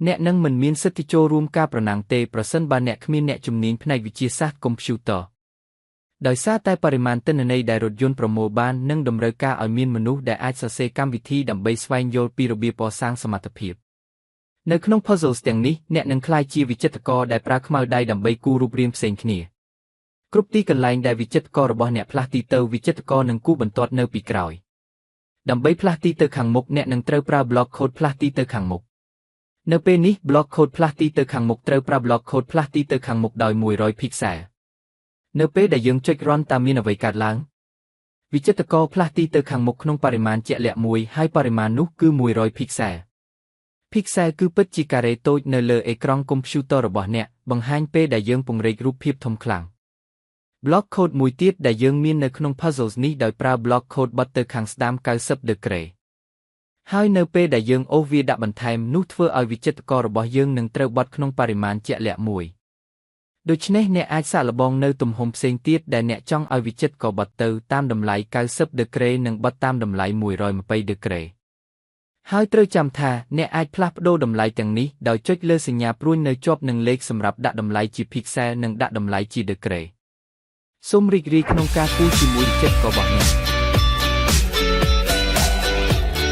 អ្នកនឹងមិនមានសិទ្ធិចូលរួមការប្រណាំងទេប្រសិនបើអ្នកគ្មានអ្នកជំនាញផ្នែកវិទ្យាសាស្ត្រកុំព្យូទ័រដោយសារតែបរិមាណទិន្នន័យដែលរថយន្តប្រមូលបាននឹងតម្រូវការឲ្យមានមនុស្សដែលអាចសរសេរកម្មវិធីដើម្បីស្វែងយល់ពីរបៀបកសាងសមត្ថភាពនៅក្នុង puzzles ទាំងនេះអ្នកនឹងក្លាយជាវិចិត្រករដែលប្រើខ្មៅដៃដើម្បីគូររូបរាងផ្សេងគ្នាគ្រប់ទីកន្លែងដែលវិចិត្រកររបស់អ្នកផ្លាស់ទីទៅវិចិត្រករនឹងគូបន្ទាត់នៅពីក្រោយដើម្បីផ្លាស់ទីទៅខាងមុខអ្នកនឹងត្រូវប្រើ block code ផ្លាស់ទីទៅខាងមុខនៅពេលនេះ block code ផ្លាស់ទីទៅខាងមុខត្រូវប្រើ block code ផ្លាស់ទីទៅខាងមុខដោយ100 pixel នៅពេលដែលយើងចុច run តាមមានអ្វីកើតឡើងវិចិត្រករផ្លាស់ទីទៅខាងមុខក្នុងបរិមាណជាក់លាក់មួយហើយបរិមាណនោះគឺ100 pixel Pixel គឺពិតជាការ៉េតូចនៅលើអេក្រង់កុំព្យូទ័ររបស់អ្នកបង្ហាញពេលដែលយើងពង្រីករូបភាពធំខ្លាំង Block code មួយទៀតដែលយើងមាននៅក្នុង puzzles នេះដោយប្រើ block code បត់ទៅខាងស្ដាំ90 ដឺក្រេហើយនៅពេលដែលយើងអូសវាដាក់បន្ថែមនោះធ្វើឲ្យវិចិត្រកររបស់យើងនឹងត្រូវបត់ក្នុងបរិមាណជាក់លាក់មួយដូច្នេះអ្នកអាចសាកល្បងនៅទំហំផ្សេងទៀតដែលអ្នកចង់ឲ្យវិចិត្រករបត់ទៅតាមតម្លៃ90 ដឺក្រេនិងបត់តាមតម្លៃ120 ដឺក្រេហើយត្រូវចាំថាអ្នកអាចផ្លាស់ប្ដូរតម្លៃទាំងនេះដោយចុចលើសញ្ញាព្រួញនៅជាប់នឹងលេខសម្រាប់ដាក់តម្លៃជា pixel និងដាក់តម្លៃជាដឺក្រេសូមរីករាយក្នុងការគូរជាមួយវិចិត្រកររបស់អ្នក